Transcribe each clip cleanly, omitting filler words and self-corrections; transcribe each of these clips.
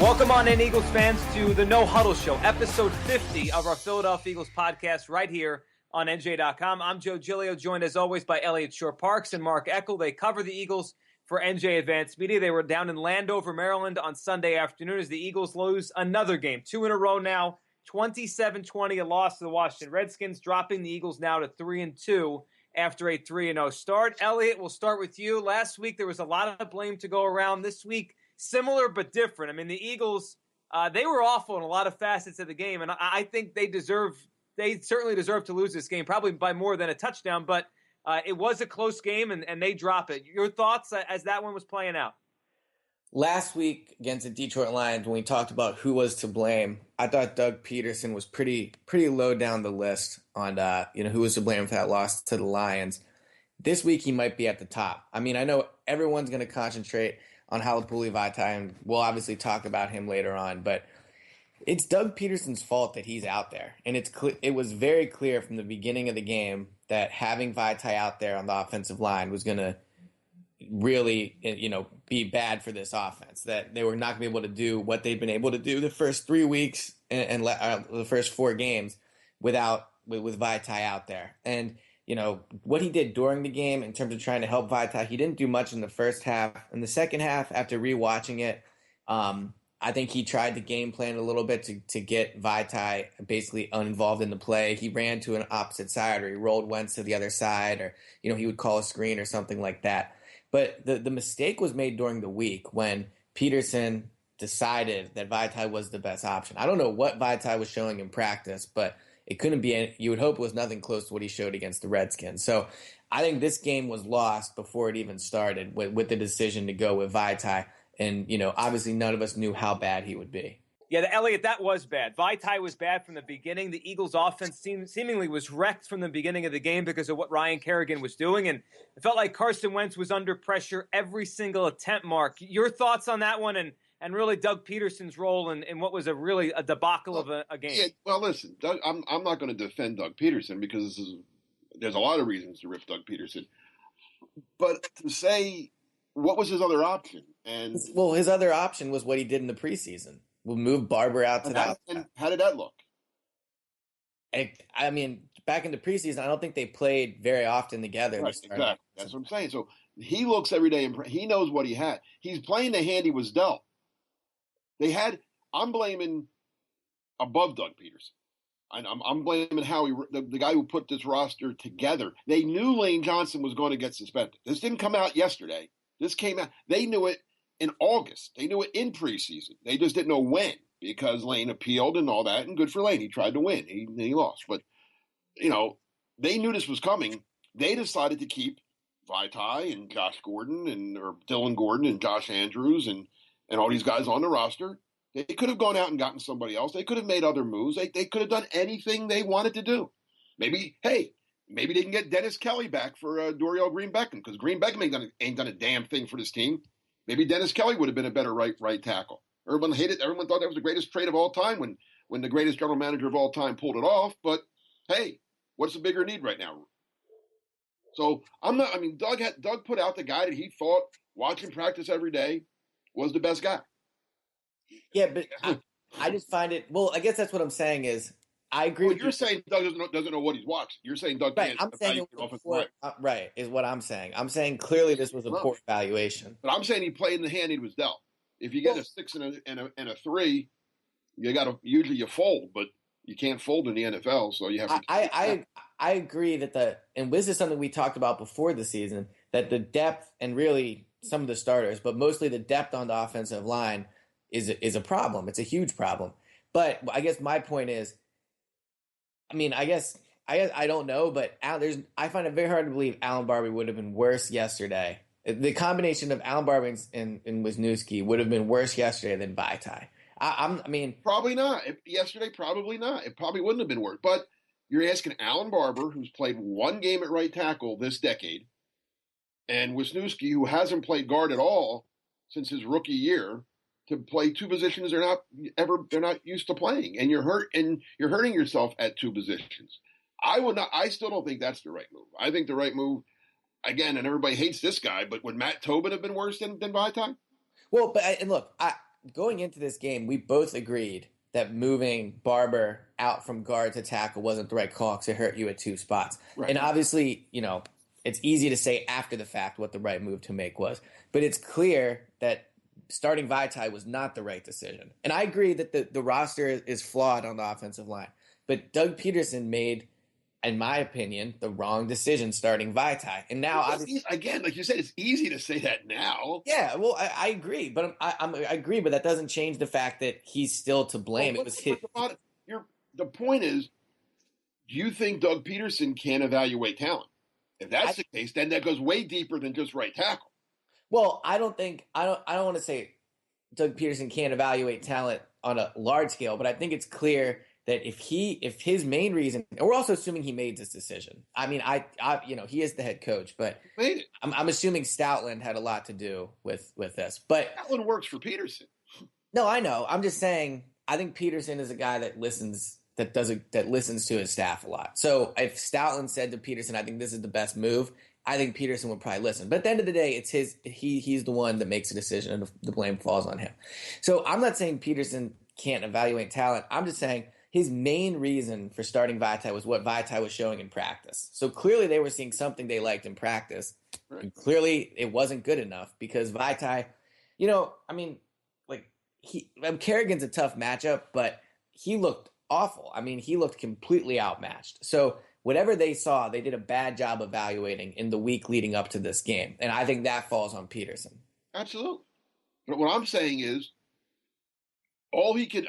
Welcome on in, Eagles fans, to the No Huddle Show, episode 50 of our Philadelphia Eagles podcast right here on NJ.com. I'm Joe Giglio, joined as always by Elliot Shore-Parks and Mark Eckel. They cover the Eagles for NJ Advanced Media. They were down in Landover, Maryland on Sunday afternoon as the Eagles lose another game, 2 in a row now, 27-20, a loss to the Washington Redskins, dropping the Eagles now to 3-2 after a 3-0 start. Elliot, we'll start with you. Last week there was a lot of blame to go around. This week, similar but different. I mean, the Eagles, they were awful in a lot of facets of the game, and I think they certainly deserve to lose this game, probably by more than a touchdown, but it was a close game, and they drop it. Your thoughts as that one was playing out? Last week against the Detroit Lions, when we talked about who was to blame, I thought Doug Pederson was pretty low down the list on who was to blame for that loss to the Lions. This week he might be at the top. I mean, I know everyone's going to concentrate on Halapuli Vaitai, and we'll obviously talk about him later on, but it's Doug Pederson's fault that he's out there. And it was very clear from the beginning of the game that having Vaitai out there on the offensive line was going to really, be bad for this offense, that they were not going to be able to do what they've been able to do the first 3 weeks and the first 4 games with Vaitai out there. And what he did during the game in terms of trying to help Vaitai, he didn't do much in the first half. In the second half, after rewatching it, I think he tried to game plan a little bit to get Vaitai basically uninvolved in the play. He ran to an opposite side, or he rolled Wentz to the other side, or he would call a screen or something like that. But the mistake was made during the week when Pederson decided that Vaitai was the best option. I don't know what Vaitai was showing in practice, but it couldn't be. You would hope it was nothing close to what he showed against the Redskins. So I think this game was lost before it even started with the decision to go with Vaitai. And, obviously none of us knew how bad he would be. Yeah, Elliot, that was bad. Vaitai was bad from the beginning. The Eagles' offense seemingly was wrecked from the beginning of the game because of what Ryan Kerrigan was doing. And it felt like Carson Wentz was under pressure every single attempt, Mark. Your thoughts on that one and really Doug Pederson's role in what was a debacle of a game? Yeah, well, listen, Doug, I'm not going to defend Doug Pederson because there's a lot of reasons to rip Doug Pederson. But to say, what was his other option? Well, his other option was what he did in the preseason. We'll move Barber out to that. And how did that look? I mean, back in the preseason, I don't think they played very often together. Right, exactly. That's what I'm saying. So he looks every day, and he knows what he had. He's playing the hand he was dealt. I'm blaming above Doug Pederson. I'm blaming how the guy who put this roster together. They knew Lane Johnson was going to get suspended. This didn't come out yesterday. This came out. They knew it in August. They knew it in preseason. They just didn't know when, because Lane appealed and all that, and good for Lane. He tried to win. He lost. But, they knew this was coming. They decided to keep Vaitai and Josh Gordon or Dylan Gordon and Josh Andrews and all these guys on the roster. They could have gone out and gotten somebody else. They could have made other moves. They could have done anything they wanted to do. Maybe they can get Dennis Kelly back for Dorial Green-Beckham, because Green-Beckham ain't done a damn thing for this team. Maybe Dennis Kelly would have been a better right tackle. Everyone hated. Everyone thought that was the greatest trade of all time when the greatest general manager of all time pulled it off. But hey, what's the bigger need right now? So Doug put out the guy that he thought, watching practice every day, was the best guy. Yeah, but I just find it. Well, I guess that's what I'm saying is I agree. Well, you're saying Doug doesn't know what he's watching. You're saying Doug right. can't. I'm saying right is what I'm saying. I'm saying clearly this was a poor evaluation. But I'm saying he played in the hand he was dealt. If you get a 6 and a 3, usually you fold, but you can't fold in the NFL, so you have to. I agree and this is something we talked about before the season, that the depth and really some of the starters, but mostly the depth on the offensive line is a problem. It's a huge problem. But I guess my point is, I don't know, but I find it very hard to believe Alan Barbie would have been worse yesterday. The combination of Alan Barbie and Wisniewski would have been worse yesterday than Vaitai. Probably not. Yesterday, probably not. It probably wouldn't have been worse. But you're asking Alan Barber, who's played one game at right tackle this decade, and Wisniewski, who hasn't played guard at all since his rookie year, to play two positions they're not used to playing, and you're hurting yourself at two positions. I still don't think that's the right move. I think the right move, again, and everybody hates this guy, but would Matt Tobin have been worse than Vaitai? Well, but look, going into this game, we both agreed that moving Barber out from guard to tackle wasn't the right call because it hurt you at two spots. Right. And obviously, it's easy to say after the fact what the right move to make was. But it's clear that starting Vaitai was not the right decision. And I agree that the roster is flawed on the offensive line. But Doug Pederson made, in my opinion, the wrong decision starting Vaitai. And now, obviously, again, like you said, it's easy to say that now. Yeah, well, I agree, but I agree, but that doesn't change the fact that he's still to blame. It was his. The point is, do you think Doug Pederson can evaluate talent? If that's the case, then that goes way deeper than just right tackle. Well, I don't want to say Doug Pederson can't evaluate talent on a large scale, but I think it's clear that if his main reason, and we're also assuming he made this decision. I mean, he is the head coach, but I'm assuming Stoutland had a lot to do with this. But Stoutland works for Pederson. No, I know. I'm just saying. I think Pederson is a guy that listens to his staff a lot. So if Stoutland said to Pederson, "I think this is the best move," I think Pederson would probably listen. But at the end of the day, it's he's the one that makes a decision, and the blame falls on him. So I'm not saying Pederson can't evaluate talent. I'm just saying his main reason for starting Vaitai was what Vaitai was showing in practice. So clearly they were seeing something they liked in practice. Right. And clearly it wasn't good enough because Vaitai, Kerrigan's a tough matchup, but he looked awful. I mean, he looked completely outmatched. So whatever they saw, they did a bad job evaluating in the week leading up to this game. And I think that falls on Pederson. Absolutely. But what I'm saying is, all he could,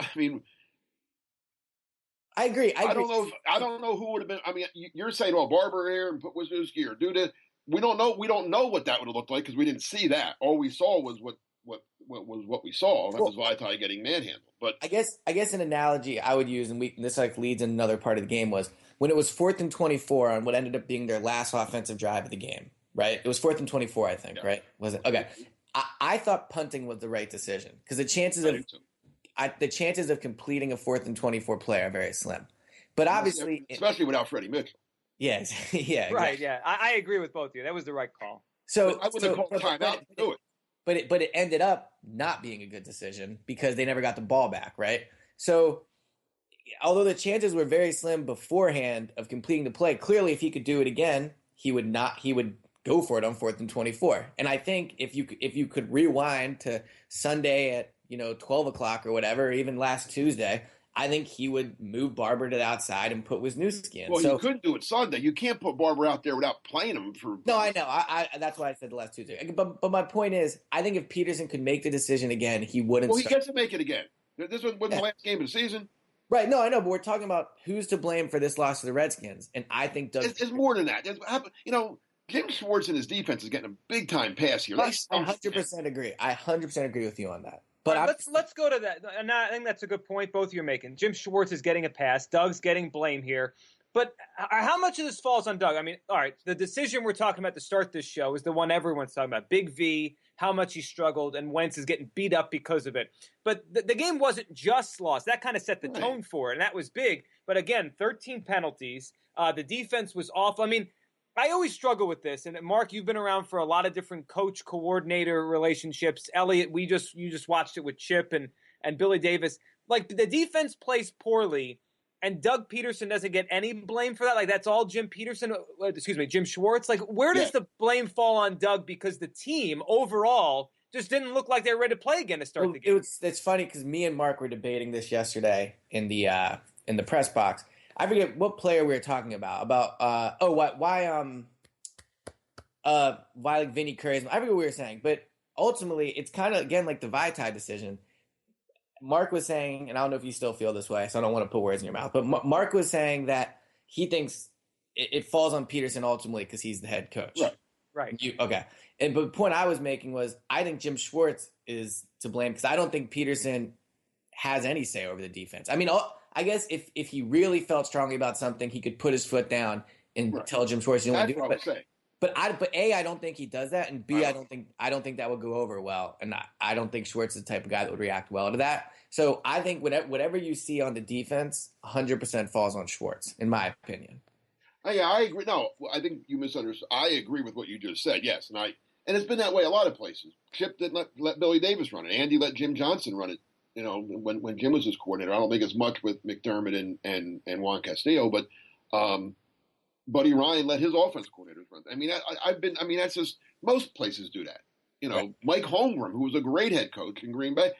I agree. I don't know who would have been. I mean, you're saying, "Well, Barber here and put Wisniewski or do this." We don't know. We don't know what that would have looked like because we didn't see that. All we saw was what we saw. That was Vaitai getting manhandled. But I guess an analogy I would use, and this leads in another part of the game, was when it was 4th and 24 on what ended up being their last offensive drive of the game. Right? It was 4th and 24, I think. Yeah. Right? Was it? Okay. I thought punting was the right decision because the chances of completing a 4th and 24 play are very slim. But obviously, especially without Freddie Mitchell. Yes, yeah, exactly. Right. Yeah, I agree with both of you. That was the right call. So I wouldn't have called timeout to do it. But it ended up not being a good decision because they never got the ball back. Right. So although the chances were very slim beforehand of completing the play, clearly if he could do it again, he would go for it on 4th and 24. And I think if you could rewind to Sunday at 12 o'clock or whatever, or even last Tuesday, I think he would move Barber to the outside and put Wisniewski in. Well, you couldn't do it Sunday. You can't put Barber out there without playing him for. No, I know. I that's why I said the last Tuesday. But my point is, I think if Pederson could make the decision again, he wouldn't. Well, he gets to make it again. This wasn't the last game of the season. Right. No, I know. But we're talking about who's to blame for this loss to the Redskins, and I think it's more than that. Jim Schwartz and his defense is getting a big time pass here. I 100% agree. I 100% agree with you on that. But right, let's go to that. And I think that's a good point both of you are making. Jim Schwartz is getting a pass. Doug's getting blame here. But how much of this falls on Doug? I mean, all right, the decision we're talking about to start this show is the one everyone's talking about. Big V, how much he struggled, and Wentz is getting beat up because of it. But the game wasn't just lost. That kind of set the tone for it, and that was big. But again, 13 penalties. The defense was awful. I mean, I always struggle with this. And Mark, you've been around for a lot of different coach-coordinator relationships. Elliot, you just watched it with Chip and Billy Davis. Like, the defense plays poorly, and Doug Pederson doesn't get any blame for that. Like, that's all Jim Schwartz. Like, where does the blame fall on Doug? Because the team overall just didn't look like they were ready to play again to start the game. It's funny because me and Mark were debating this yesterday in the press box. I forget what player we were talking about. Why like Vinny Curry's. I forget what we were saying, but ultimately it's kind of again like the Vaitai decision. Mark was saying, and I don't know if you still feel this way, so I don't want to put words in your mouth, but Mark was saying that he thinks it falls on Pederson ultimately because he's the head coach. Right. Okay. But the point I was making was I think Jim Schwartz is to blame because I don't think Pederson has any say over the defense. I mean, I guess if he really felt strongly about something, he could put his foot down and tell Jim Schwartz he don't do it. But A, I don't think he does that, and B, I don't think that would go over well, and I don't think Schwartz is the type of guy that would react well to that. So I think whatever you see on the defense, 100% falls on Schwartz, in my opinion. Yeah, I agree. No, I think you misunderstood. I agree with what you just said. Yes, and And it's been that way a lot of places. Chip didn't let Billy Davis run it. Andy let Jim Johnson run it. When Jim was his coordinator. I don't think as much with McDermott and Juan Castillo, but Buddy Ryan let his offense coordinators run. That's just most places do that. Right. Mike Holmgren, who was a great head coach in Green Bay,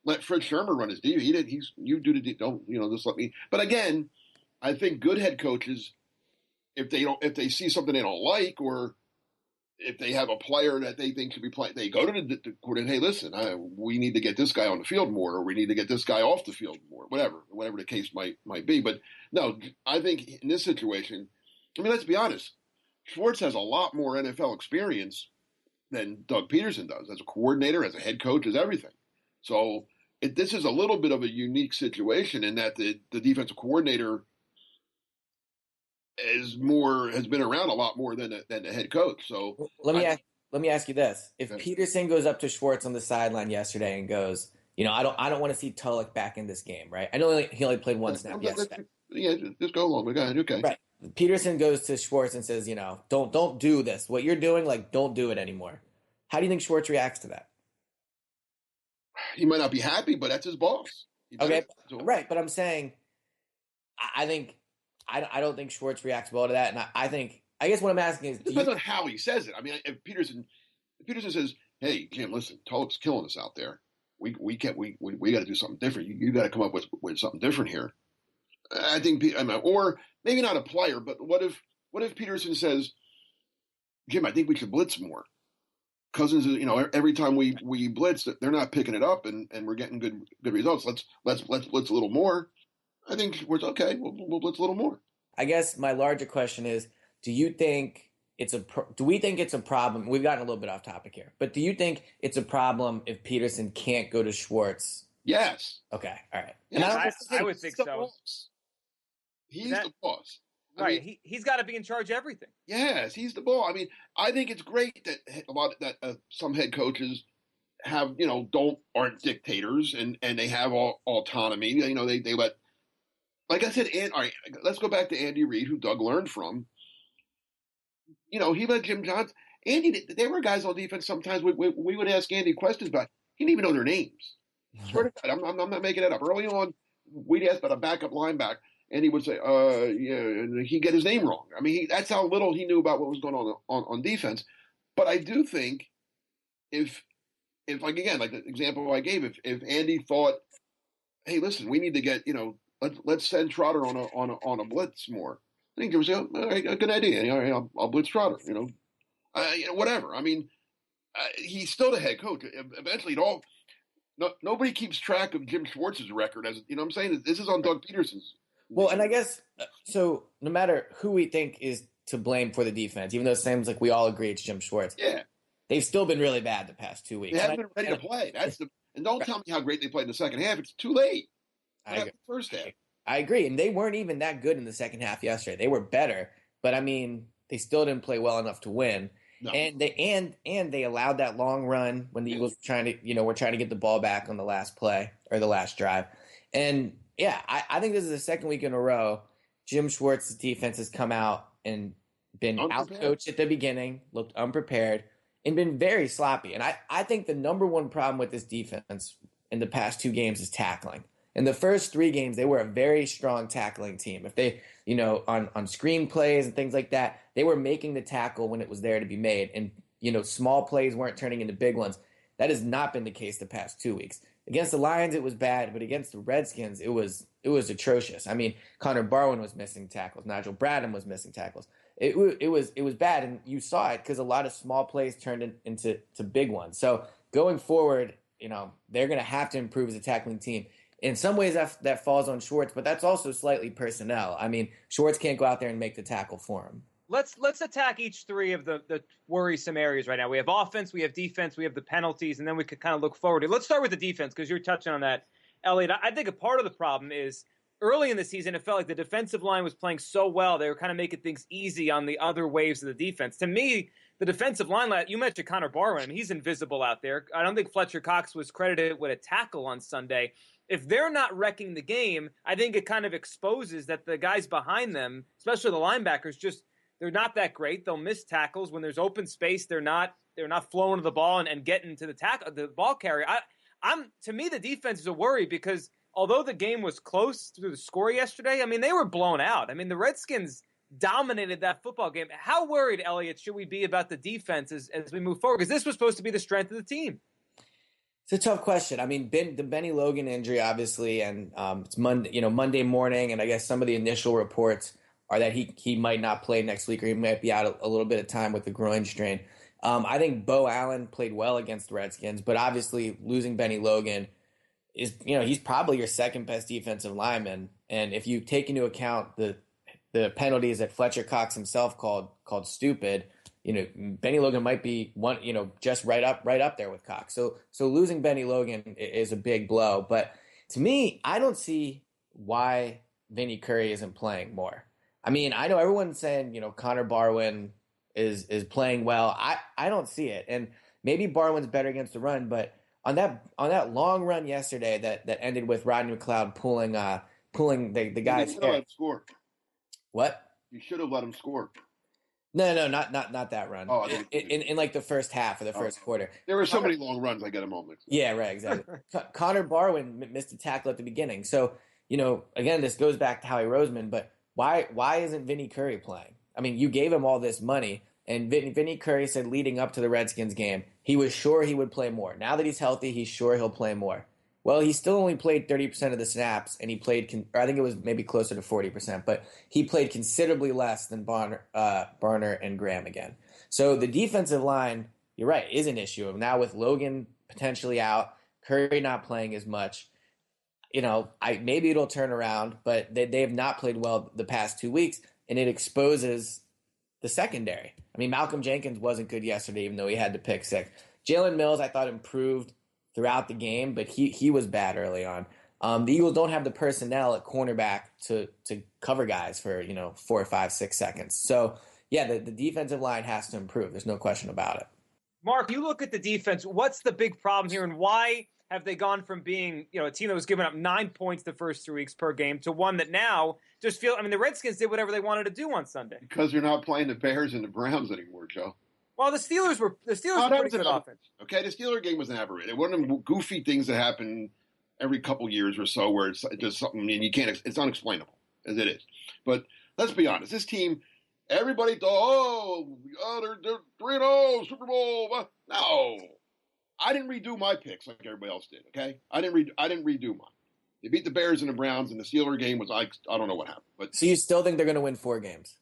let Fred Shermer run his D. He did. You do the don't just let me. But again, I think good head coaches, if they see something they don't like, or if they have a player that they think should be playing, they go to the coordinator. Hey, listen, we need to get this guy on the field more, or we need to get this guy off the field more. Whatever the case might be. But no, I think in this situation, let's be honest. Schwartz has a lot more NFL experience than Doug Pederson does as a coordinator, as a head coach, as everything. So this is a little bit of a unique situation in that the defensive coordinator has been around a lot more than the head coach. So let me ask you this: if Pederson goes up to Schwartz on the sideline yesterday and goes, I don't want to see Tulloch back in this game, right? I know he only played one snap yesterday. Yeah, just go along with that. Okay. Right. Pederson goes to Schwartz and says, don't do this. What you're doing, don't do it anymore. How do you think Schwartz reacts to that? He might not be happy, but that's his boss. Okay, right. But I'm saying, I don't think Schwartz reacts well to that, and I guess what I'm asking is, it depends on how he says it. If Pederson says, "Hey, Jim, listen, Tulloch's killing us out there. We got to do something different. You got to come up with something different here." I think, or maybe not a player, but what if Pederson says, "Jim, I think we should blitz more. Cousins, every time we blitz, they're not picking it up, and we're getting good results. Let's blitz a little more." I think we're okay. We'll blitz a little more. I guess my larger question is: do we think it's a problem? We've gotten a little bit off topic here, but do you think it's a problem if Pederson can't go to Schwartz? Yes. Okay. All right. Yes, I would think so. Boss. He's the boss. Right. He's got to be in charge of everything. Yes, he's the boss. I think it's great that some head coaches have aren't dictators and they have autonomy. They let. Like I said, all right, let's go back to Andy Reid, who Doug learned from. He let Jim Johnson. Andy, there were guys on defense sometimes we would ask Andy questions about. He didn't even know their names. Swear to God, I'm not making that up. Early on, we'd ask about a backup linebacker, and he would say, yeah, and he'd get his name wrong. That's how little he knew about what was going on defense. But I do think if like the example I gave, if Andy thought, hey, listen, we need to get, let's send Trotter on a blitz more. I think it was a good idea. I'll blitz Trotter. Whatever. He's still the head coach. Eventually, nobody keeps track of Jim Schwartz's record. As I'm saying, this is on Doug Pederson's. Well, and I guess so. No matter who we think is to blame for the defense, even though it seems like we all agree it's Jim Schwartz. Yeah, they've still been really bad the past 2 weeks. They haven't been ready to play. And don't tell me how great they played in the second half. It's too late. The first half. I agree, and they weren't even that good in the second half yesterday. They were better, but they still didn't play well enough to win. No. And they allowed that long run when the Eagles were trying to get the ball back on the last play or the last drive. And yeah, I think this is the second week in a row Jim Schwartz's defense has come out and been outcoached at the beginning, looked unprepared, and been very sloppy. And I think the number one problem with this defense in the past 2 games is tackling. In the first 3 games, they were a very strong tackling team. If they, on screen plays and things like that, they were making the tackle when it was there to be made. And, small plays weren't turning into big ones. That has not been the case the past 2 weeks. Against the Lions, it was bad, but against the Redskins, it was atrocious. Connor Barwin was missing tackles. Nigel Bradham was missing tackles. It was bad, and you saw it because a lot of small plays turned into big ones. So going forward, they're going to have to improve as a tackling team. In some ways, that falls on Schwartz, but that's also slightly personnel. Schwartz can't go out there and make the tackle for him. Let's attack each 3 of the worrisome areas right now. We have offense, we have defense, we have the penalties, and then we could kind of look forward. Let's start with the defense because you're touching on that, Elliot. I think a part of the problem is early in the season, it felt like the defensive line was playing so well. They were kind of making things easy on the other waves of the defense. To me, the defensive line, you mentioned Connor Barwin. He's invisible out there. I don't think Fletcher Cox was credited with a tackle on Sunday. If they're not wrecking the game, I think it kind of exposes that the guys behind them, especially the linebackers, they're not that great. They'll miss tackles. When there's open space, they're not they're not flowing to the ball and getting to the ball carrier. To me, the defense is a worry because although the game was close through the score yesterday, I mean, they were blown out. I mean, the Redskins dominated that football game. How worried, Elliot, should we be about the defense as we move forward? Because this was supposed to be the strength of the team. It's a tough question. I mean, the Benny Logan injury, obviously, and it's Monday morning, and I guess some of the initial reports are that he might not play next week, or he might be out a little bit of time with the groin strain. I think Bo Allen played well against the Redskins, but obviously losing Benny Logan is, he's probably your second best defensive lineman, and if you take into account the penalties that Fletcher Cox himself called stupid, Benny Logan might be one, just right up there with Cox. So losing Benny Logan is a big blow. But to me, I don't see why Vinny Curry isn't playing more. I mean, I know everyone's saying, Connor Barwin is playing well. I don't see it. And maybe Barwin's better against the run, but on that long run yesterday that ended with Rodney McLeod pulling the guy's hair. Let him score. What? You should have let him score. No, not that run. Oh, in like the first half of the first quarter. There were so many long runs, I get a moment. Yeah, right, exactly. Connor Barwin missed a tackle at the beginning. So, again, this goes back to Howie Roseman, but why isn't Vinny Curry playing? I mean, you gave him all this money, and Vinny Curry said leading up to the Redskins game, he was sure he would play more. Now that he's healthy, he's sure he'll play more. Well, he still only played 30% of the snaps, and he played, or I think it was maybe closer to 40%, but he played considerably less than Barner and Graham again. So the defensive line, you're right, is an issue. Now with Logan potentially out, Curry not playing as much, maybe it'll turn around, but they have not played well the past 2 weeks, and it exposes the secondary. I mean, Malcolm Jenkins wasn't good yesterday, even though he had to pick six. Jalen Mills, I thought, improved throughout the game, but he was bad early on. The Eagles don't have the personnel at cornerback to cover guys for 4, 5, 6 seconds. So yeah, the defensive line has to improve. There's no question about it. Mark, you look at the defense. What's the big problem here, and why have they gone from being a team that was giving up 9 points the first 3 weeks per game to one that now just feel? I mean, the Redskins did whatever they wanted to do on Sunday because they're not playing the Bears and the Browns anymore, Joe. Well, the Steelers were pretty good offense. Okay, the Steeler game was an aberration. It wasn't them goofy things that happen every couple years or so where it's just something and you can't. It's unexplainable as it is. But let's be honest. This team, everybody thought, they're 3-0 Super Bowl. No, I didn't redo my picks like everybody else did. Okay, I didn't redo mine. They beat the Bears and the Browns, and the Steeler game was I don't know what happened. But so you still think they're going to win 4 games?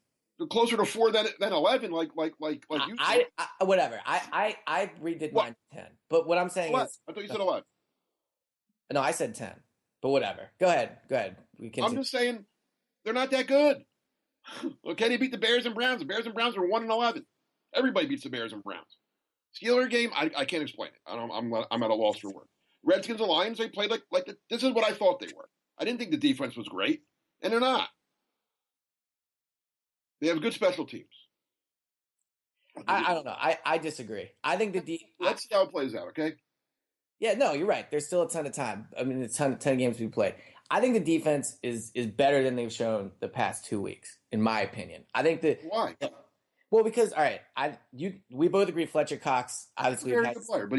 Closer to 4 than 11, like you said. Whatever. I redid mine to 10. But what I'm saying is, I thought you said 11. No, I said 10. But whatever. Go ahead. I'm just saying they're not that good. Okay, they beat the Bears and Browns. The Bears and Browns are 1-11. Everybody beats the Bears and Browns. Steeler game, I can't explain it. I'm at a loss for words. Redskins and Lions, they played like this is what I thought they were. I didn't think the defense was great, and they're not. They have good special teams. I don't know. I disagree. I think let's see how it plays out, okay? Yeah, no, you're right. There's still a ton of time. I mean, 10 games to be played. I think the defense is better than they've shown the past 2 weeks, in my opinion. I think that. Why? Well, because all right, we both agree Fletcher Cox obviously very good player, but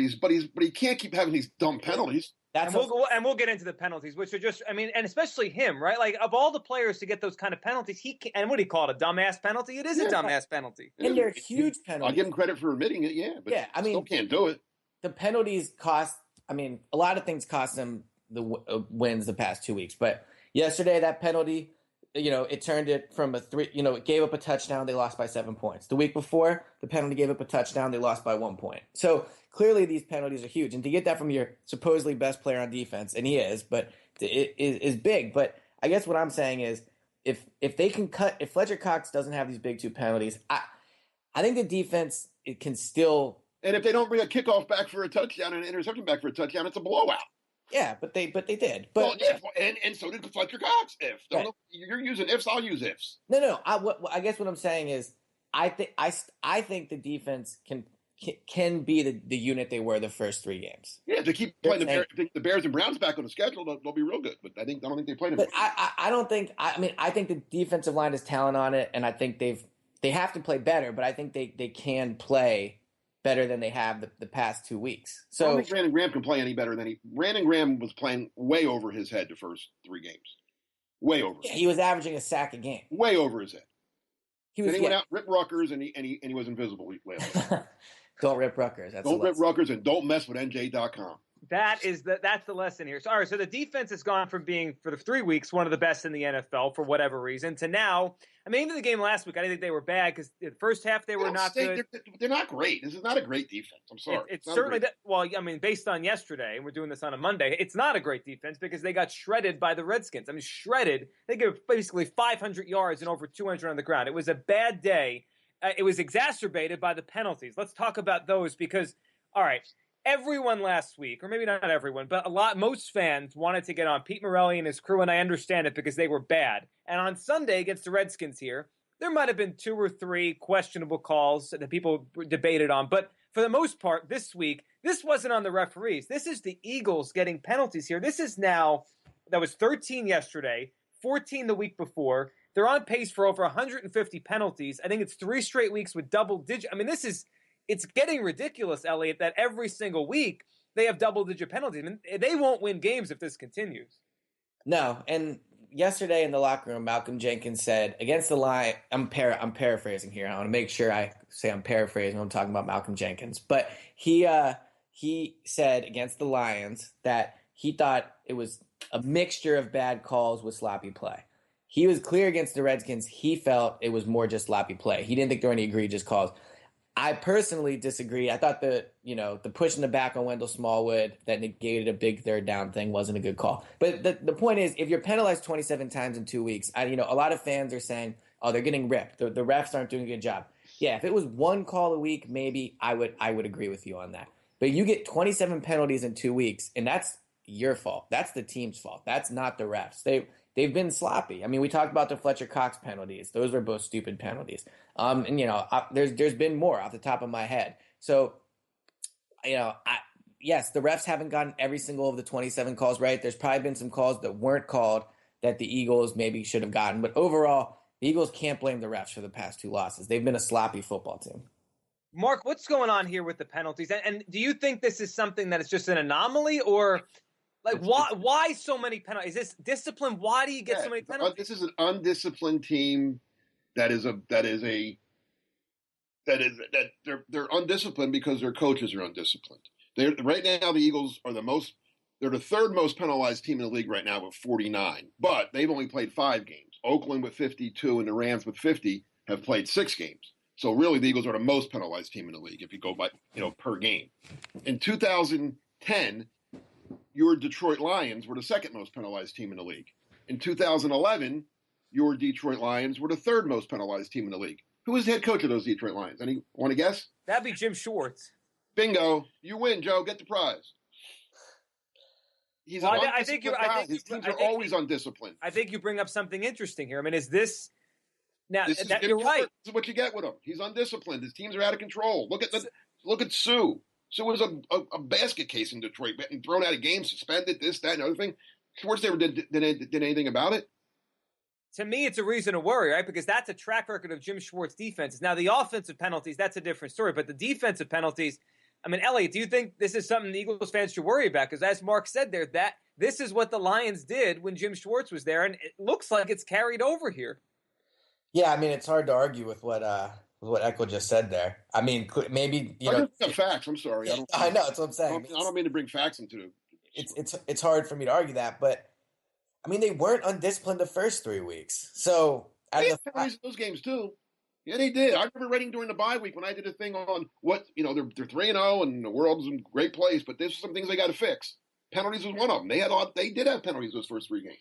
he can't keep having these dumb penalties. We'll get into the penalties, which are just, I mean, and especially him, right? Like, of all the players to get those kind of penalties, and what do you call it, a dumbass penalty? It is a dumbass penalty. And they're huge penalties. I'll give him credit for admitting it, yeah, but I mean, still can't do it. The penalties cost, I mean, a lot of things cost them the wins the past 2 weeks. But yesterday, that penalty, it turned it from it gave up a touchdown, they lost by 7 points. The week before, the penalty gave up a touchdown, they lost by 1 point. So clearly these penalties are huge. And to get that from your supposedly best player on defense, and he is, but it is big. But I guess what I'm saying is if Fletcher Cox doesn't have these big 2 penalties, I think the defense can still. And if they don't bring a kickoff back for a touchdown and an interception back for a touchdown, it's a blowout. Yeah, but they did. But and so did Fletcher Cox. If right. You're using ifs, I'll use ifs. No. I guess what I'm saying is I think the defense can be the unit they were the first 3 games. Yeah, if they keep playing the Bears and Browns back on the schedule, they'll be real good. But I don't think they played them. But I don't think. I think the defensive line has talent on it, and I think they have to play better. But I think they can play better than they have the past 2 weeks. I don't So think Brandon Graham can play any better than Brandon Graham was playing way over his head the first 3 games. Way over. yeah, he was averaging a sack a game. Way over his head. Then he went Yeah. out, ripped Rutgers, and he was invisible. Don't rip Rutgers. Don't rip Rutgers, and don't mess with NJ.com. That's the lesson here. So, all right, so the defense has gone from being, for the 3 weeks, one of the best in the NFL for whatever reason, to now, I mean, even the game last week, I didn't think they were bad because the first half they were not good. They're not great. This is not a great defense. I'm sorry. It's certainly well, I mean, based on yesterday, and we're doing this on a Monday, it's not a great defense because they got shredded by the Redskins. I mean, shredded. They gave basically 500 yards and over 200 on the ground. It was a bad day. It was exacerbated by the penalties. Let's talk about those because, all right, everyone last week, or maybe not everyone, but most fans wanted to get on Pete Morelli and his crew, and I understand it because they were bad. And on Sunday against the Redskins here, there might have been 2 or 3 questionable calls that people debated on. But for the most part, this week, this wasn't on the referees. This is the Eagles getting penalties here. This is now, that was 13 yesterday, 14 the week before. They're on pace for over 150 penalties. I think it's 3 straight weeks with double digit. I mean, it's getting ridiculous, Elliot, that every single week they have double-digit penalties. I mean, they won't win games if this continues. No, and yesterday in the locker room, Malcolm Jenkins said, against the line, I'm paraphrasing here. I want to make sure I say I'm paraphrasing when I'm talking about Malcolm Jenkins. But he said against the Lions that he thought it was a mixture of bad calls with sloppy play. He was clear against the Redskins. He felt it was more just sloppy play. He didn't think there were any egregious calls. I personally disagree. I thought the push in the back on Wendell Smallwood that negated a big third down thing wasn't a good call. But the point is, if you're penalized 27 times in 2 weeks, a lot of fans are saying, oh, they're getting ripped. The refs aren't doing a good job. Yeah, if it was 1 call a week, maybe I would agree with you on that. But you get 27 penalties in 2 weeks, and that's your fault. That's the team's fault. That's not the refs. They've been sloppy. I mean, we talked about the Fletcher Cox penalties. Those were both stupid penalties. There's been more off the top of my head. So, yes, the refs haven't gotten every single of the 27 calls right. There's probably been some calls that weren't called that the Eagles maybe should have gotten. But overall, the Eagles can't blame the refs for the past 2 losses. They've been a sloppy football team. Mark, what's going on here with the penalties? And do you think this is something that is just an anomaly, or like why so many penalties? Is this discipline? Why do you get so many penalties? This is an undisciplined team they're undisciplined because their coaches are undisciplined. Right now the Eagles are they're the 3rd most penalized team in the league right now with 49, but they've only played 5 games. Oakland with 52 and the Rams with 50 have played 6 games. So really, the Eagles are the most penalized team in the league if you go by per game. In 2010, your Detroit Lions were the 2nd most penalized team in the league. In 2011, your Detroit Lions were the 3rd most penalized team in the league. Who was the head coach of those Detroit Lions? Any want to guess? That'd be Jim Schwartz. Bingo! You win, Joe. Get the prize. His teams are always undisciplined. I think you bring up something interesting here. I mean, is this? Now, you're right. This is what you get with him. He's undisciplined. His teams are out of control. Look at Sue. Sue was a basket case in Detroit, and thrown out of games, suspended, this, that, and other thing. Schwartz never did anything about it. To me, it's a reason to worry, right? Because that's a track record of Jim Schwartz defenses. Now, the offensive penalties, that's a different story. But the defensive penalties, I mean, Elliot, do you think this is something the Eagles fans should worry about? Because as Mark said there, that this is what the Lions did when Jim Schwartz was there, and it looks like it's carried over here. Yeah, I mean, it's hard to argue with what Echo just said there. I mean, maybe facts. I'm sorry. I know that's what I'm saying. I don't mean to bring facts into it. It's hard for me to argue that, but I mean, they weren't undisciplined the first 3 weeks. So they had penalties in those games too. Yeah, they did. I remember writing during the bye week when I did a thing on what they're 3-0 and the world's in a great place, but there's some things they got to fix. Penalties was one of them. They did have penalties those first 3 games.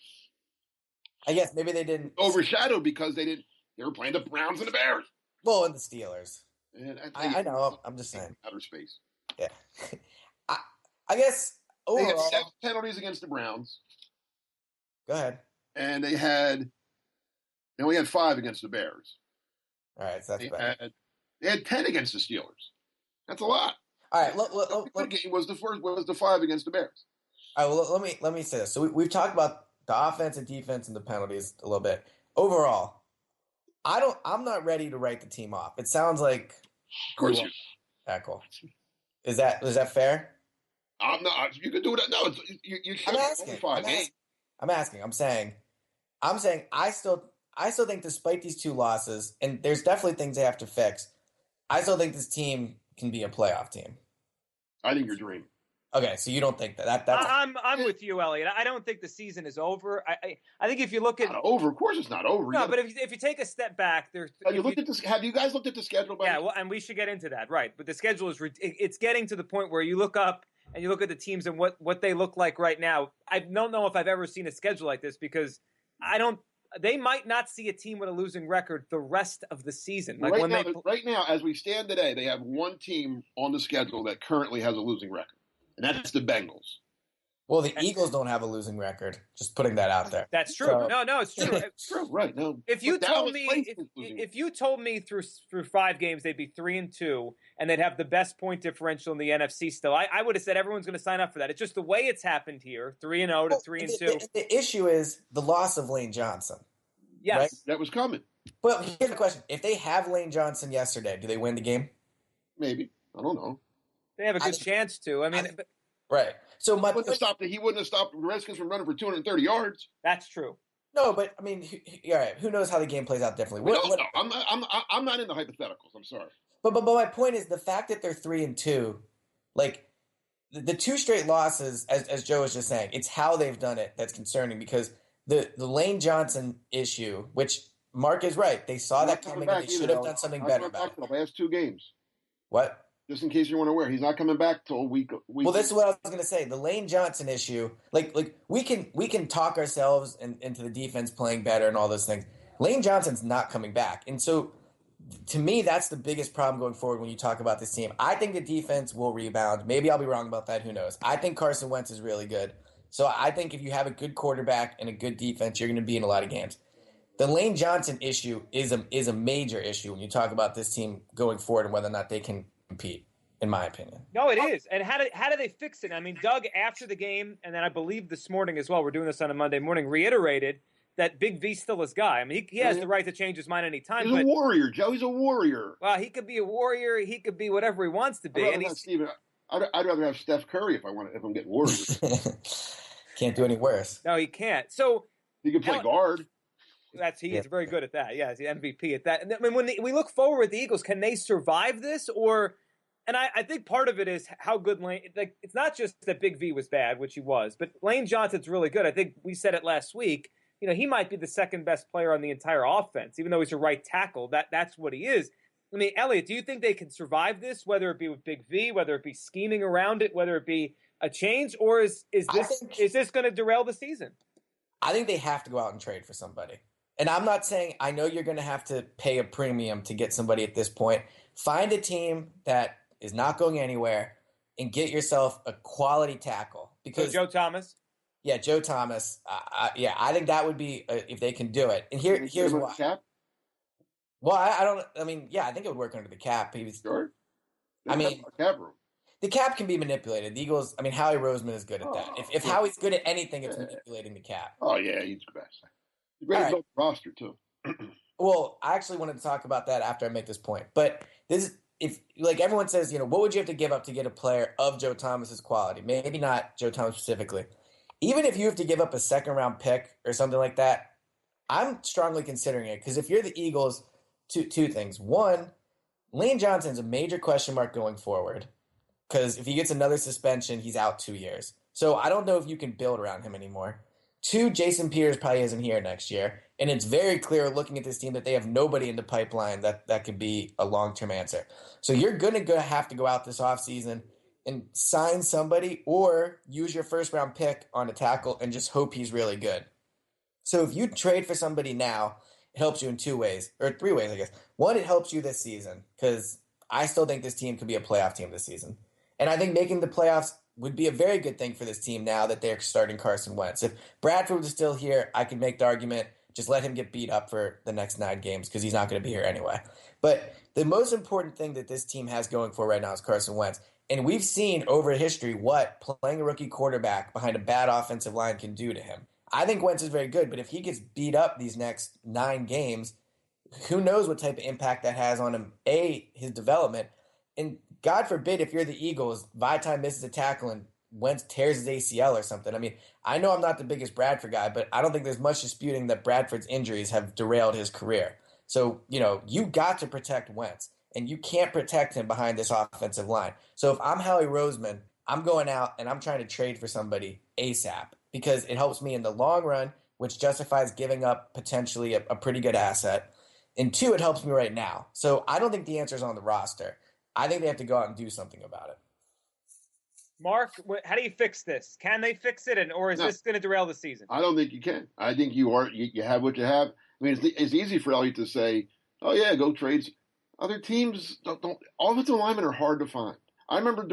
I guess maybe they didn't overshadowed because they were playing the Browns and the Bears. Well, and the Steelers. And I know. I'm just saying. Outer space. Yeah. I guess overall, they had 7 penalties against the Browns. Go ahead. And they only had 5 against the Bears. All right, so that's bad. They had 10 against the Steelers. That's a lot. All right, the game was the 5 against the Bears. All right, well, let me say this. So we've talked about the offense and defense and the penalties a little bit. Overall, I'm not ready to write the team off. It sounds like of course tackle. Is that fair? I'm not. You can do that. No, you can't. I'm asking. I'm saying. I still think despite these two losses, and there's definitely things they have to fix. I still think this team can be a playoff team. I think you're dreaming. Okay, so you don't think that's I'm with you, Elliot. I don't think the season is over. I think if you look at not over, of course it's not over. No, but if you take a step back, have you looked at this? Have you guys looked at the schedule? Yeah, well, and we should get into that, right? But the schedule is it's getting to the point where you look up and you look at the teams and what they look like right now. I don't know if I've ever seen a schedule like this because they might not see a team with a losing record the rest of the season. Like right now, as we stand today, they have one team on the schedule that currently has a losing record. And that's the Bengals. Well, the Eagles don't have a losing record. Just putting that out there. That's true. So, no, it's true. It's true, right? No. If you told me through 5 games they'd be 3-2 and they'd have the best point differential in the NFC still, I would have said everyone's going to sign up for that. It's just the way it's happened here, 3-0 to 3-2. The issue is the loss of Lane Johnson. Yes, right? That was coming. Well, here's the question: if they have Lane Johnson yesterday, do they win the game? Maybe. I don't know. They have a good chance to. Right. So he wouldn't have stopped the Redskins from running for 230 yards. That's true. No, but all right. Who knows how the game plays out differently? I'm not into hypotheticals. I'm sorry. But my point is the fact that they're 3-2, like the 2 straight losses, as Joe was just saying, it's how they've done it that's concerning because the Lane Johnson issue, which Mark is right, they saw that coming and they should have done something better about it. The last 2 games. What? Just in case you weren't aware, he's not coming back till week. Well, this is what I was going to say. The Lane Johnson issue, like we can talk ourselves into the defense playing better and all those things. Lane Johnson's not coming back, and so to me, that's the biggest problem going forward when you talk about this team. I think the defense will rebound. Maybe I'll be wrong about that. Who knows? I think Carson Wentz is really good. So I think if you have a good quarterback and a good defense, you're going to be in a lot of games. The Lane Johnson issue is a major issue when you talk about this team going forward and whether or not they can compete, in my opinion. No, it is. And how do they fix it? I mean, Doug, after the game, and then I believe this morning as well, we're doing this on a Monday morning, reiterated that Big V's still his guy. I mean, he has the right to change his mind anytime. He's a warrior, Joe. He's a warrior. Well, he could be a warrior. He could be whatever he wants to be. I'd rather have Steph Curry if I'm getting warriors. Can't do any worse. No, he can't. So he can play guard. He's very good at that. Yeah, he's the MVP at that. And I mean, when we look forward with the Eagles, can they survive this? And I think part of it is how good Lane. Like, it's not just that Big V was bad, which he was, but Lane Johnson's really good. I think we said it last week. You know, he might be the second best player on the entire offense, even though he's a right tackle. That's what he is. I mean, Elliot, do you think they can survive this, whether it be with Big V, whether it be scheming around it, whether it be a change, or is this going to derail the season? I think they have to go out and trade for somebody. And I'm not saying, I know you're going to have to pay a premium to get somebody at this point. Find a team that is not going anywhere and get yourself a quality tackle. Because Joe Thomas? Yeah, Joe Thomas. I think that would be, if they can do it. And here's why. Cap? Well, I think it would work under the cap. Sure. Cap room. The cap can be manipulated. The Eagles, Howie Roseman is good at that. If Howie's good at anything, it's manipulating the cap. Oh, yeah, he's the best. He's great at the roster, too. Well, I actually wanted to talk about that after I make this point. But this is, if like everyone says, what would you have to give up to get a player of Joe Thomas's quality? Maybe not Joe Thomas specifically. Even if you have to give up a second-round pick or something like that, I'm strongly considering it. Because if you're the Eagles, two things. One, Lane Johnson's a major question mark going forward. Because if he gets another suspension, he's out 2 years. So I don't know if you can build around him anymore. 2, Jason Peters probably isn't here next year. And it's very clear looking at this team that they have nobody in the pipeline that could be a long-term answer. So you're going to have to go out this offseason and sign somebody or use your first-round pick on a tackle and just hope he's really good. So if you trade for somebody now, it helps you in 2 ways, or 3 ways, I guess. One, it helps you this season because I still think this team could be a playoff team this season. And I think making the playoffs would be a very good thing for this team now that they're starting Carson Wentz. If Bradford was still here, I could make the argument, just let him get beat up for the next 9 games because he's not going to be here anyway. But the most important thing that this team has going for right now is Carson Wentz. And we've seen over history what playing a rookie quarterback behind a bad offensive line can do to him. I think Wentz is very good, but if he gets beat up these next 9 games, who knows what type of impact that has on him, A, his development, and God forbid if you're the Eagles, Vaitai misses a tackle and Wentz tears his ACL or something. I mean, I know I'm not the biggest Bradford guy, but I don't think there's much disputing that Bradford's injuries have derailed his career. So, you got to protect Wentz, and you can't protect him behind this offensive line. So if I'm Howie Roseman, I'm going out and I'm trying to trade for somebody ASAP because it helps me in the long run, which justifies giving up potentially a pretty good asset. And two, it helps me right now. So I don't think the answer is on the roster. I think they have to go out and do something about it. Mark, how do you fix this? Can they fix it, or is this going to derail the season? I don't think you can. I think you have what you have. I mean, it's easy for Elliott to say, "Oh yeah, go trade." Other teams don't. Offensive linemen are hard to find. I remember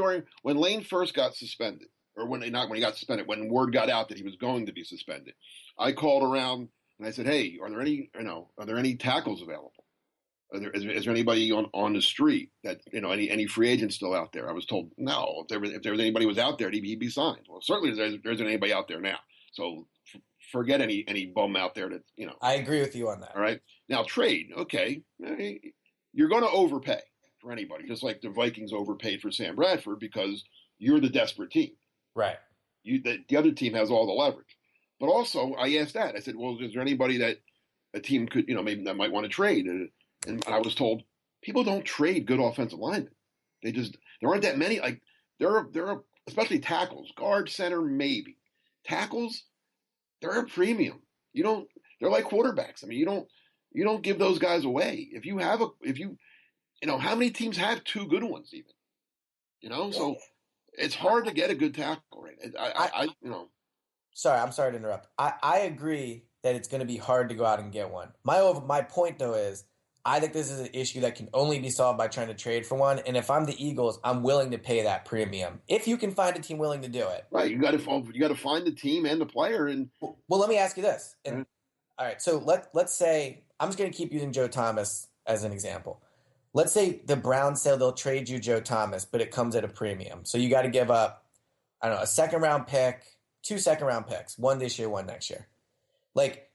when Lane first got suspended, or when he got suspended, when word got out that he was going to be suspended, I called around and I said, "Hey, are there any tackles available? Is there anybody on the street that any free agents still out there?" I was told no. If there was anybody who was out there, he'd be signed. Well, certainly there isn't anybody out there now. So forget any bum out there that I agree with you on that. All right, now trade. Okay, you're going to overpay for anybody, just like the Vikings overpaid for Sam Bradford because you're the desperate team. Right. The other team has all the leverage. But also, I asked that. I said, well, is there anybody that a team could, maybe that might want to trade? And I was told people don't trade good offensive linemen. There aren't that many. Like there are especially tackles, guard, center, maybe tackles. They're a premium. They're like quarterbacks. I mean, you don't give those guys away. How many teams have two good ones even? So it's hard to get a good tackle, right? Sorry, I'm sorry to interrupt. I agree that it's going to be hard to go out and get one. My point though is I think this is an issue that can only be solved by trying to trade for one. And if I'm the Eagles, I'm willing to pay that premium if you can find a team willing to do it. Right, you got to find the team and the player. And well, let me ask you this. All right, so let's say I'm just going to keep using Joe Thomas as an example. Let's say the Browns say they'll trade you Joe Thomas, but it comes at a premium. So you got to give up, I don't know, a second-round pick, 2 second-round picks, one this year, one next year. Like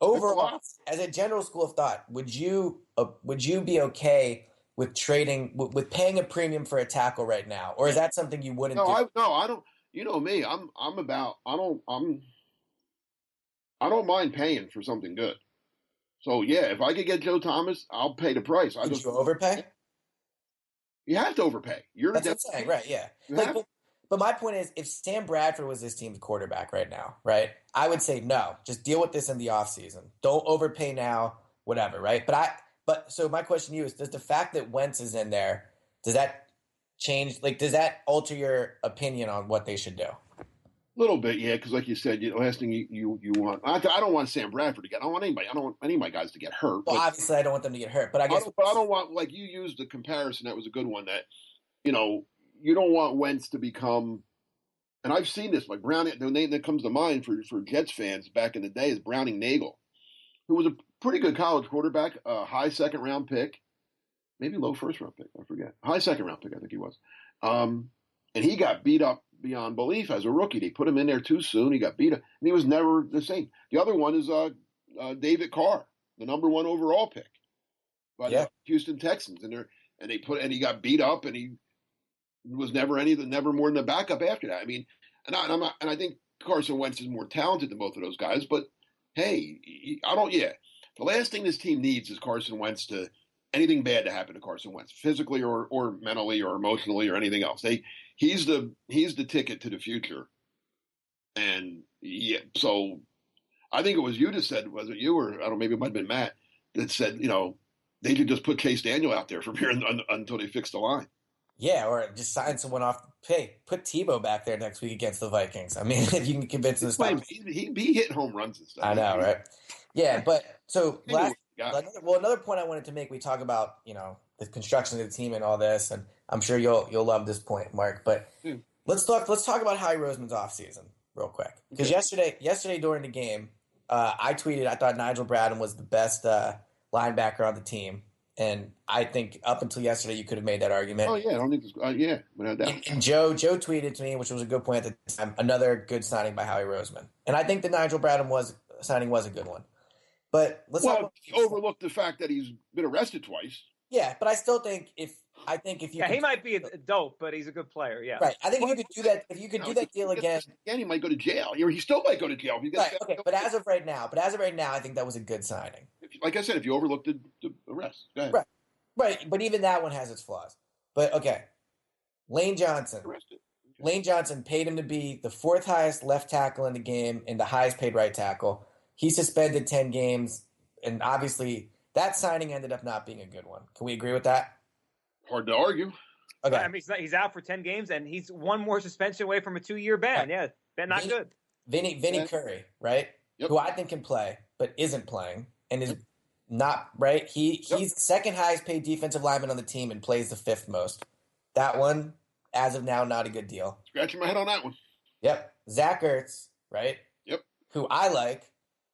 overall, as a general school of thought, would you be okay with trading with paying a premium for a tackle right now, or is that something you wouldn't do? I don't. You know me. I don't mind paying for something good. So yeah, if I could get Joe Thomas, I'll pay the price. Would you overpay? You have to overpay. That's what I'm saying, right? Yeah. But my point is, if Sam Bradford was this team's quarterback right now, right, I would say no. Just deal with this in the offseason. Don't overpay now, whatever, right? So my question to you is, does the fact that Wentz is in there, does that change? Like, does that alter your opinion on what they should do? A little bit, yeah, because like you said, the last thing you want. I don't want Sam Bradford to get. I don't want anybody. I don't want any of my guys to get hurt. Well, obviously, I don't want them to get hurt. But I guess. I don't want, like you used the comparison. That was a good one. That you don't want Wentz to become. And I've seen this. Like Browning, the name that comes to mind for Jets fans back in the day is Browning Nagel, who was a pretty good college quarterback, a high second-round pick, maybe low first-round pick. I forget. High second-round pick, I think he was. And he got beat up beyond belief as a rookie. They put him in there too soon. He got beat up, and he was never the same. The other one is David Carr, the number 1 overall pick by the Houston Texans, and he got beat up, and he was never more than a backup after that. I mean, and I think Carson Wentz is more talented than both of those guys, but hey, the last thing this team needs is Carson Wentz to anything bad to happen to Carson Wentz, physically or mentally or emotionally or anything else. He's the ticket to the future. And so I think it was you that said, was it you or I don't know, maybe it might have been Matt that said, they could just put Chase Daniel out there from here until they fix the line. Yeah, or just sign someone off. Hey, put Tebow back there next week against the Vikings. I mean, if you can convince him to stop. He'd be hitting home runs and stuff. I know, right? Yeah, but so another point I wanted to make, we talk about, the construction of the team and all this, and I'm sure you'll love this point, Mark. But let's talk about Howie Roseman's offseason real quick. Because yesterday during the game, I tweeted I thought Nigel Bradham was the best linebacker on the team. And I think up until yesterday, you could have made that argument. Oh, yeah. I don't think without doubt. And Joe tweeted to me, which was a good point at the time, another good signing by Howie Roseman. And I think the Nigel Bradham signing was a good one. But let's overlook the fact that he's been arrested twice. Yeah, but I still think if I think if you he might be a dope, but he's a good player. Yeah, right. I think if you could do that, do that deal again, he might go to jail. He still might go to jail. If he gets right? Okay, but as of right now, I think that was a good signing. Like I said, if you overlooked the arrest, go ahead. Right. But even that one has its flaws. But okay, Lane Johnson. Arrested. Okay. Lane Johnson paid him to be the fourth highest left tackle in the game and the highest paid right tackle. He suspended 10 games, and obviously that signing ended up not being a good one. Can we agree with that? Hard to argue. Okay. I mean, he's out for 10 games, and he's one more suspension away from a 2-year ban. Right. Yeah, not good. Vinny Curry, right? Yep. Who I think can play, but isn't playing, and is not, right? He's the second highest paid defensive lineman on the team and plays the fifth most. That one, as of now, not a good deal. Scratching my head on that one. Yep. Zach Ertz, right? Yep. Who I like,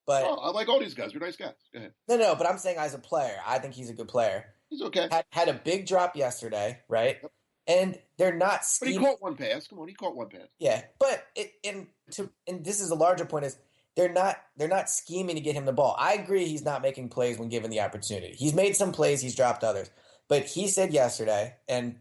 but I like all these guys. They're nice guys. Go ahead. No, but I'm saying as a player, I think he's a good player. He's okay. Had a big drop yesterday, right? Yep. And they're not scheming. But he caught one pass. Come on, he caught one pass. Yeah, but and this is a larger point is they're not scheming to get him the ball. I agree he's not making plays when given the opportunity. He's made some plays, he's dropped others. But he said yesterday, and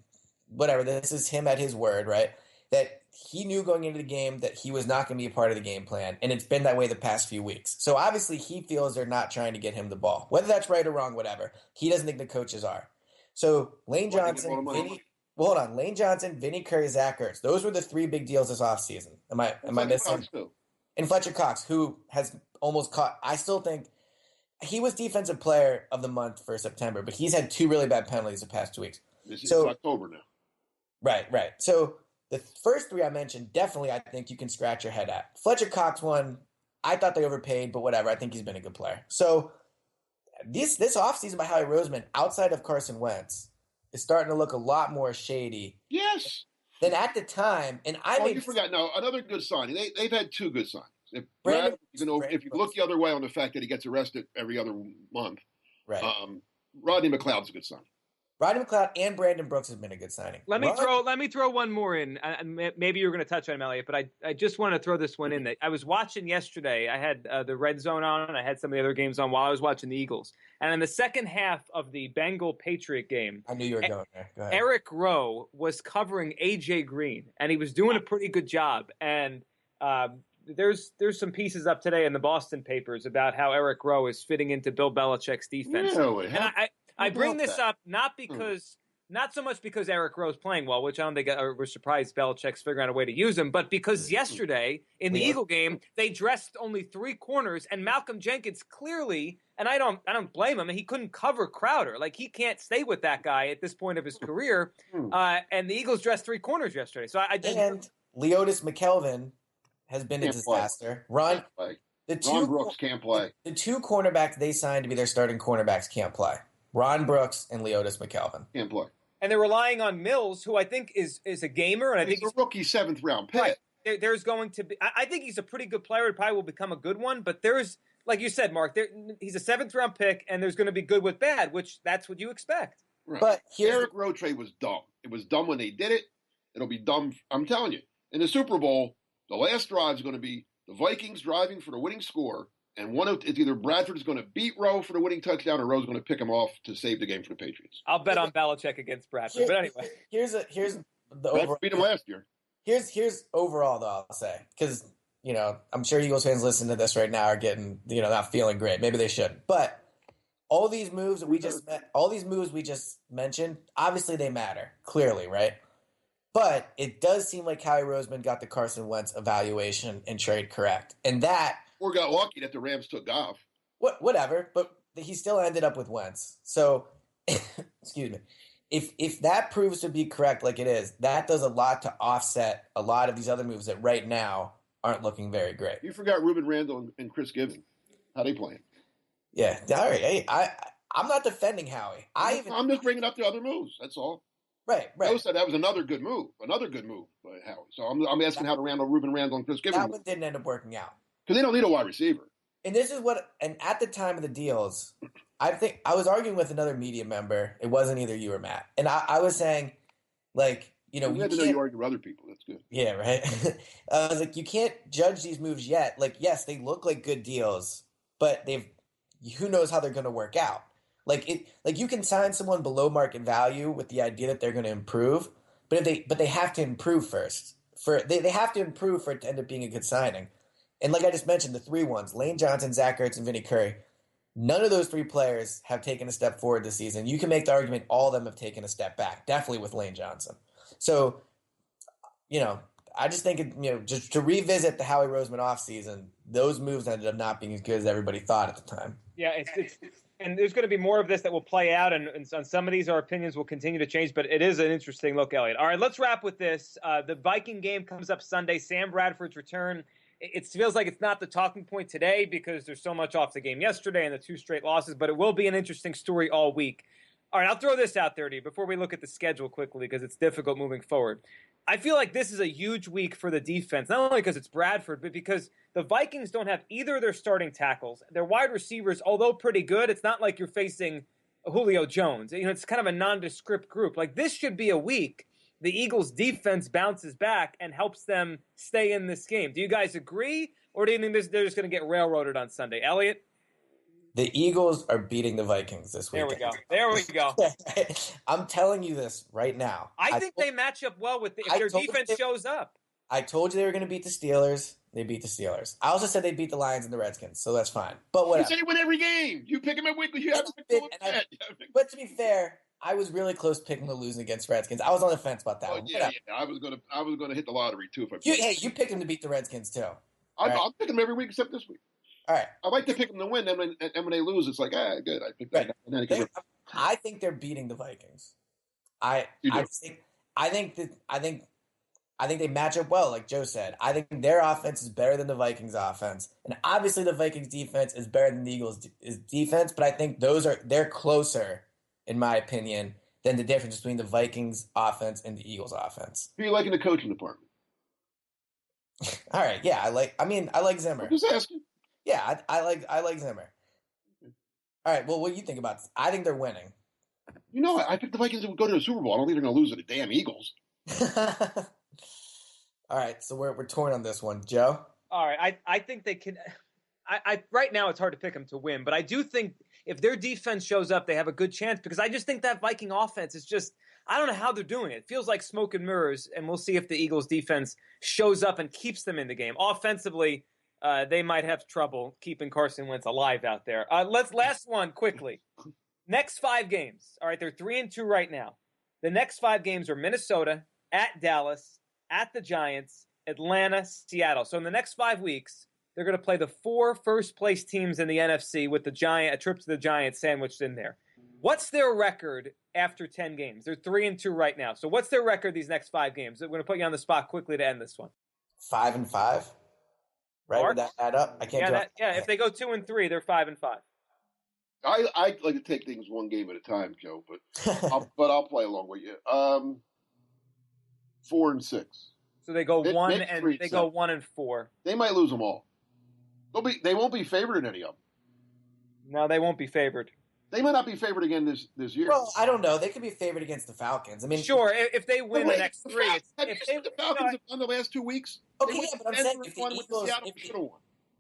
whatever, this is him at his word, right? That he knew going into the game that he was not going to be a part of the game plan, and it's been that way the past few weeks. So obviously he feels they're not trying to get him the ball. Whether that's right or wrong, whatever. He doesn't think the coaches are. So Lane Johnson, Lane Johnson, Vinny Curry, Zach Ertz. Those were the three big deals this offseason. Am I missing? And Fletcher Cox, who has almost caught – I still think he was defensive player of the month for September, but he's had two really bad penalties the past 2 weeks. This is October now. Right. So the first three I mentioned, definitely I think you can scratch your head at. Fletcher Cox one, I thought they overpaid, but whatever. I think he's been a good player. So this offseason by Howie Roseman, outside of Carson Wentz, is starting to look a lot more shady. Yes. Than at the time. And you forgot. No, another good signing. They've had two good signings. If you look the other way on the fact that he gets arrested every other month, right? Rodney McLeod's a good signing. Rodney McLeod and Brandon Brooks has been a good signing. Let me throw one more in. Maybe you're going to touch on him, Elliot, but I just want to throw this one in. I was watching yesterday. I had the Red Zone on, and I had some of the other games on while I was watching the Eagles. And in the second half of the Bengal-Patriot game, I knew you were going there. Go ahead. Eric Rowe was covering A.J. Green, and he was doing a pretty good job. And there's some pieces up today in the Boston papers about how Eric Rowe is fitting into Bill Belichick's defense. Yeah, I bring this up not so much because Eric Rowe's playing well, which I don't think we're surprised Belichick's figuring out a way to use him, but because yesterday in the Eagle game they dressed only three corners, and Malcolm Jenkins clearly, and I don't blame him, he couldn't cover Crowder. Like, he can't stay with that guy at this point of his career. And the Eagles dressed three corners yesterday. So and Leotis McKelvin has been a disaster. Ron Brooks can't play. The two cornerbacks they signed to be their starting cornerbacks can't play. Ron Brooks and Leotis McKelvin can't play, and they're relying on Mills, who I think is a gamer, and I think he's a rookie 7th round pick. Right. There's going to be, I think he's a pretty good player. He probably will become a good one, but there's, like you said, Mark, he's a 7th round pick, and there's going to be good with bad, which that's what you expect. Right. But Eric Rowe trade was dumb. It was dumb when they did it. It'll be dumb. I'm telling you, in the Super Bowl, the last drive is going to be the Vikings driving for the winning score. And it's either Bradford is going to beat Rowe for the winning touchdown, or Rowe's going to pick him off to save the game for the Patriots. I'll bet on Belichick against Bradford. But anyway, here's the overall. Beat him last year. Here's overall though, I'll say, because I'm sure Eagles fans listening to this right now are getting not feeling great. Maybe they shouldn't. But all these moves we just mentioned, obviously they matter clearly, right? But it does seem like Howie Roseman got the Carson Wentz evaluation and trade correct, and that. Or got lucky that the Rams took Goff. Whatever, but he still ended up with Wentz. So, excuse me. If that proves to be correct like it is, that does a lot to offset a lot of these other moves that right now aren't looking very great. You forgot Ruben Randall and Chris Gibbon. How they playing? Yeah. All right. Hey, I'm not defending Howie. I'm just bringing up the other moves. That's all. Right. Joe said that was another good move by Howie. So I'm asking how to handle Ruben Randall and Chris Gibbon. That one didn't end up working out. Because they don't need a wide receiver. And at the time of the deals, I think I was arguing with another media member. It wasn't either you or Matt. And I was saying, like, you had to know you argue with other people. That's good. Yeah, right. I was like, you can't judge these moves yet. Like, yes, they look like good deals, but who knows how they're going to work out. Like you can sign someone below market value with the idea that they're going to improve, but they have to improve first. They have to improve for it to end up being a good signing. And like I just mentioned, the 3 ones, Lane Johnson, Zach Ertz, and Vinny Curry, none of those 3 players have taken a step forward this season. You can make the argument all of them have taken a step back, definitely with Lane Johnson. So, I just think, just to revisit the Howie Roseman offseason, those moves ended up not being as good as everybody thought at the time. Yeah, it's and there's going to be more of this that will play out, and on some of these, our opinions will continue to change, but it is an interesting look, Elliot. All right, let's wrap with this. The Viking game comes up Sunday, Sam Bradford's return. It feels like it's not the talking point today because there's so much off the game yesterday and the 2 straight losses, but it will be an interesting story all week. All right, I'll throw this out there to you before we look at the schedule quickly because it's difficult moving forward. I feel like this is a huge week for the defense, not only because it's Bradford, but because the Vikings don't have either of their starting tackles. Their wide receivers, although pretty good, it's not like you're facing Julio Jones. It's kind of a nondescript group. Like, this should be a week the Eagles' defense bounces back and helps them stay in this game. Do you guys agree, or do you think they're just going to get railroaded on Sunday? Elliot? The Eagles are beating the Vikings this week. There we go. I'm telling you this right now. I think they match up well with if their defense shows up. I told you they were going to beat the Steelers. They beat the Steelers. I also said they beat the Lions and the Redskins, so that's fine. But whatever. You say you win every game. You pick them every week. You have to pick them. But to be fair, I was really close picking them to losing against Redskins. I was on the fence about that one. Yeah. I was gonna hit the lottery too. You picked them to beat the Redskins too. I'll pick them every week except this week. All right. I like to pick them to win, and when they lose, it's like, good. I picked that. Right. I think they're beating the Vikings. I think they match up well, like Joe said. I think their offense is better than the Vikings' offense, and obviously the Vikings' defense is better than the Eagles' defense. But I think they're closer, in my opinion, than the difference between the Vikings' offense and the Eagles' offense. Who do you like in the coaching department? All right, yeah, I like Zimmer. I'm just asking. Yeah, I like Zimmer. All right, well, what do you think about this? I think they're winning. I picked the Vikings to go to the Super Bowl. I don't think they're going to lose to the damn Eagles. All right, so we're torn on this one. Joe? All right, I think they can – right now it's hard to pick them to win, but I do think if their defense shows up, they have a good chance because I just think that Viking offense is just – I don't know how they're doing it. It feels like smoke and mirrors, and we'll see if the Eagles defense shows up and keeps them in the game. Offensively – they might have trouble keeping Carson Wentz alive out there. Last one quickly. Next 5 games. All right, they're 3-2 right now. The next 5 games are Minnesota, at Dallas, at the Giants, Atlanta, Seattle. So in the next 5 weeks, they're going to play the 4 first-place teams in the NFC with a trip to the Giants sandwiched in there. What's their record after 10 games? They're 3-2 right now. So what's their record these next 5 games? I'm going to put you on the spot quickly to end this one. 5-5. Right, would that add up? I can't. If they go 2-3, they're 5-5. I like to take things one game at a time, Joe. But I'll play along with you. 4-6. So they go 1-4. They might lose them all. They won't be favored in any of them. No, they won't be favored. They might not be favored again this year. Well, I don't know. They could be favored against the Falcons. I mean, sure, if they win the next 3. Have you seen the Falcons have won the last 2 weeks? Okay, yeah, but I'm saying if the Eagles,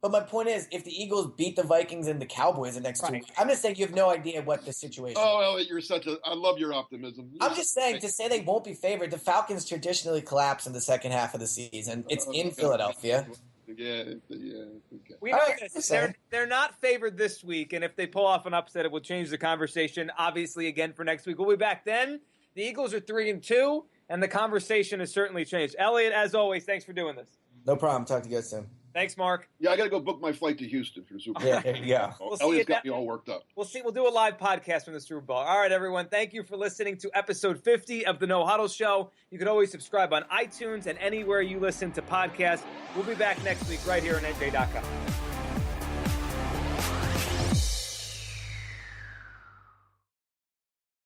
but my point is, if the Eagles beat the Vikings and the Cowboys the next 2 weeks, I'm just saying you have no idea what the situation is. Oh, Elliot, I love your optimism. I'm just saying, to say they won't be favored, the Falcons traditionally collapse in the second half of the season. It's in Philadelphia. Yeah. Okay. We know this. They're not favored this week, and if they pull off an upset, it will change the conversation, obviously, again for next week. We'll be back then. The Eagles are 3-2, and the conversation has certainly changed. Elliot, as always, thanks for doing this. No problem. Talk to you guys soon. Thanks, Mark. Yeah, I got to go book my flight to Houston for the Super Bowl. Yeah, there you go. Elliot's got me all worked up. We'll do a live podcast from the Super Bowl. All right, everyone. Thank you for listening to episode 50 of the No Huddle Show. You can always subscribe on iTunes and anywhere you listen to podcasts. We'll be back next week right here on NJ.com.